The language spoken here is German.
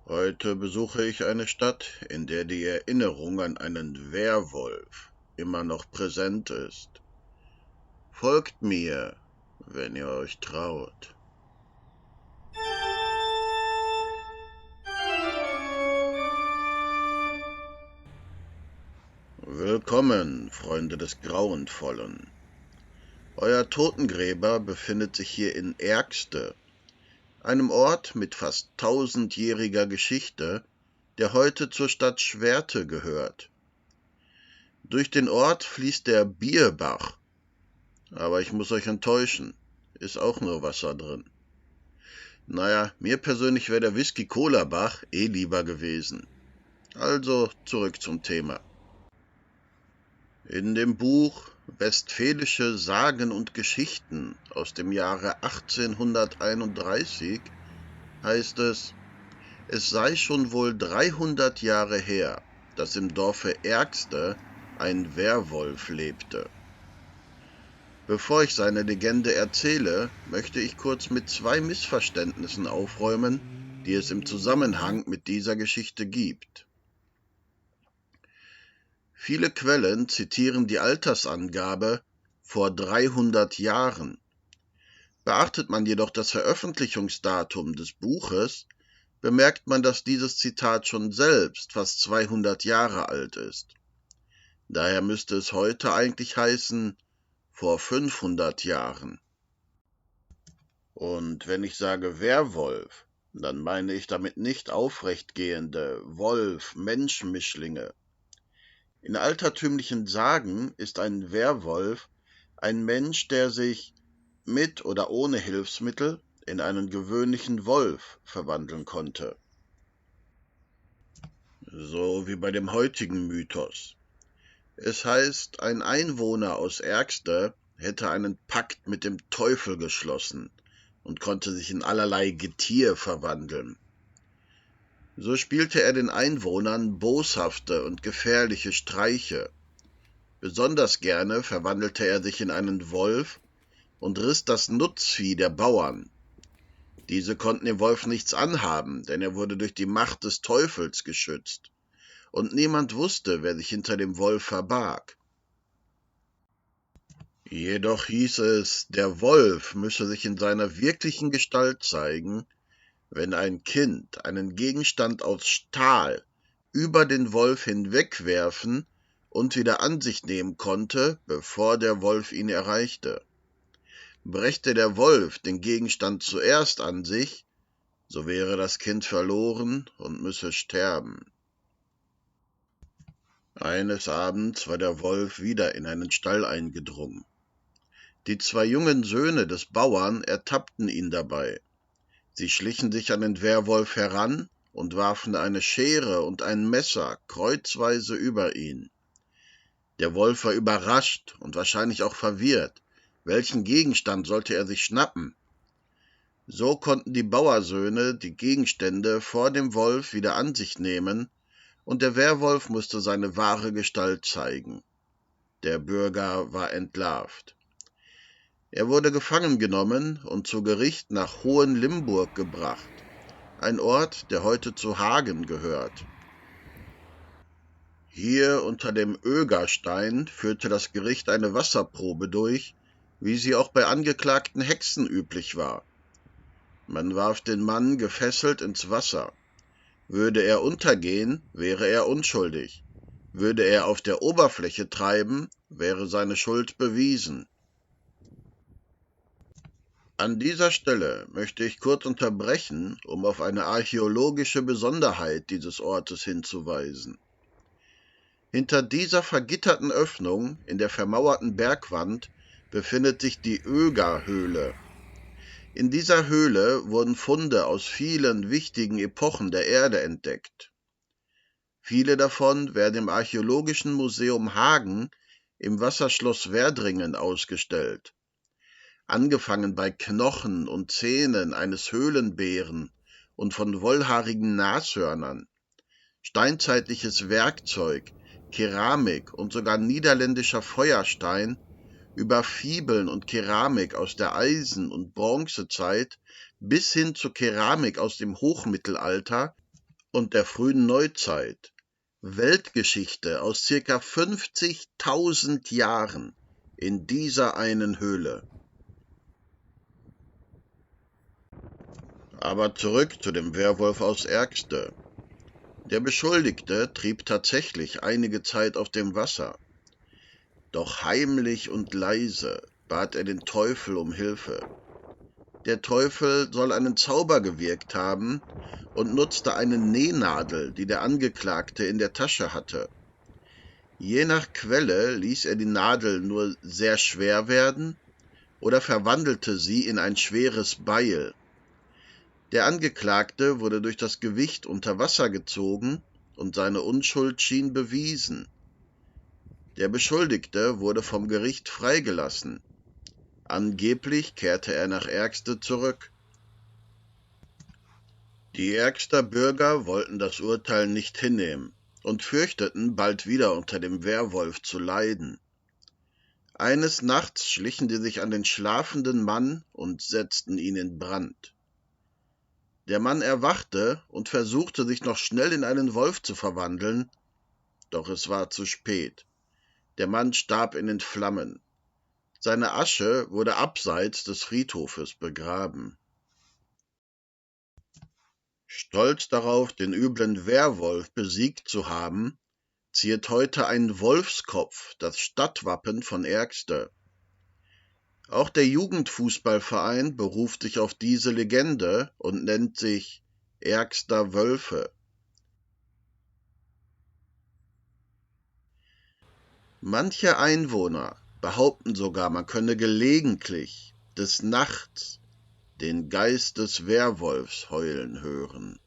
Heute besuche ich eine Stadt, in der die Erinnerung an einen Werwolf immer noch präsent ist. Folgt mir, wenn ihr euch traut. Willkommen, Freunde des Grauenvollen. Euer Totengräber befindet sich hier in Ergste, einem Ort mit fast 1000-jähriger Geschichte, der heute zur Stadt Schwerte gehört. Durch den Ort fließt der Bierbach, aber ich muss euch enttäuschen, ist auch nur Wasser drin. Naja, mir persönlich wäre der Whisky-Cola-Bach lieber gewesen. Also zurück zum Thema. In dem Buch Westfälische Sagen und Geschichten aus dem Jahre 1831 heißt es sei schon wohl 300 Jahre her, dass im Dorfe Ergste ein Werwolf lebte. Bevor ich seine Legende erzähle, möchte ich kurz mit 2 Missverständnissen aufräumen, die es im Zusammenhang mit dieser Geschichte gibt. Viele Quellen zitieren die Altersangabe vor 300 Jahren. Beachtet man jedoch das Veröffentlichungsdatum des Buches, bemerkt man, dass dieses Zitat schon selbst fast 200 Jahre alt ist. Daher müsste es heute eigentlich heißen, vor 500 Jahren. Und wenn ich sage Werwolf, dann meine ich damit nicht aufrechtgehende Wolf-Mensch-Mischlinge. In altertümlichen Sagen ist ein Werwolf ein Mensch, der sich mit oder ohne Hilfsmittel in einen gewöhnlichen Wolf verwandeln konnte. So wie bei dem heutigen Mythos. Es heißt, ein Einwohner aus Ergste hätte einen Pakt mit dem Teufel geschlossen und konnte sich in allerlei Getier verwandeln. So spielte er den Einwohnern boshafte und gefährliche Streiche. Besonders gerne verwandelte er sich in einen Wolf und riss das Nutzvieh der Bauern. Diese konnten dem Wolf nichts anhaben, denn er wurde durch die Macht des Teufels geschützt, und niemand wusste, wer sich hinter dem Wolf verbarg. Jedoch hieß es, der Wolf müsse sich in seiner wirklichen Gestalt zeigen, wenn ein Kind einen Gegenstand aus Stahl über den Wolf hinwegwerfen und wieder an sich nehmen konnte, bevor der Wolf ihn erreichte. Brächte der Wolf den Gegenstand zuerst an sich, so wäre das Kind verloren und müsse sterben. Eines Abends war der Wolf wieder in einen Stall eingedrungen. Die 2 jungen Söhne des Bauern ertappten ihn dabei. Sie schlichen sich an den Werwolf heran und warfen eine Schere und ein Messer kreuzweise über ihn. Der Wolf war überrascht und wahrscheinlich auch verwirrt. Welchen Gegenstand sollte er sich schnappen? So konnten die Bauersöhne die Gegenstände vor dem Wolf wieder an sich nehmen, und der Werwolf musste seine wahre Gestalt zeigen. Der Bürger war entlarvt. Er wurde gefangen genommen und zu Gericht nach Hohenlimburg gebracht, ein Ort, der heute zu Hagen gehört. Hier unter dem Ögerstein führte das Gericht eine Wasserprobe durch, wie sie auch bei angeklagten Hexen üblich war. Man warf den Mann gefesselt ins Wasser. Würde er untergehen, wäre er unschuldig. Würde er auf der Oberfläche treiben, wäre seine Schuld bewiesen. An dieser Stelle möchte ich kurz unterbrechen, um auf eine archäologische Besonderheit dieses Ortes hinzuweisen. Hinter dieser vergitterten Öffnung in der vermauerten Bergwand befindet sich die Ögerhöhle. In dieser Höhle wurden Funde aus vielen wichtigen Epochen der Erde entdeckt. Viele davon werden im Archäologischen Museum Hagen im Wasserschloss Verdringen ausgestellt. Angefangen bei Knochen und Zähnen eines Höhlenbären und von wollhaarigen Nashörnern, steinzeitliches Werkzeug, Keramik und sogar niederländischer Feuerstein, über Fibeln und Keramik aus der Eisen- und Bronzezeit bis hin zur Keramik aus dem Hochmittelalter und der frühen Neuzeit, Weltgeschichte aus ca. 50.000 Jahren in dieser einen Höhle. Aber zurück zu dem Werwolf aus Ergste. Der Beschuldigte trieb tatsächlich einige Zeit auf dem Wasser. Doch heimlich und leise bat er den Teufel um Hilfe. Der Teufel soll einen Zauber gewirkt haben und nutzte eine Nähnadel, die der Angeklagte in der Tasche hatte. Je nach Quelle ließ er die Nadel nur sehr schwer werden oder verwandelte sie in ein schweres Beil. Der Angeklagte wurde durch das Gewicht unter Wasser gezogen und seine Unschuld schien bewiesen. Der Beschuldigte wurde vom Gericht freigelassen. Angeblich kehrte er nach Ergste zurück. Die Ergster Bürger wollten das Urteil nicht hinnehmen und fürchteten, bald wieder unter dem Werwolf zu leiden. Eines Nachts schlichen sie sich an den schlafenden Mann und setzten ihn in Brand. Der Mann erwachte und versuchte, sich noch schnell in einen Wolf zu verwandeln, doch es war zu spät. Der Mann starb in den Flammen. Seine Asche wurde abseits des Friedhofes begraben. Stolz darauf, den üblen Werwolf besiegt zu haben, ziert heute ein Wolfskopf das Stadtwappen von Ergste. Auch der Jugendfußballverein beruft sich auf diese Legende und nennt sich Ergster Wölfe. Manche Einwohner behaupten sogar, man könne gelegentlich des Nachts den Geist des Werwolfs heulen hören.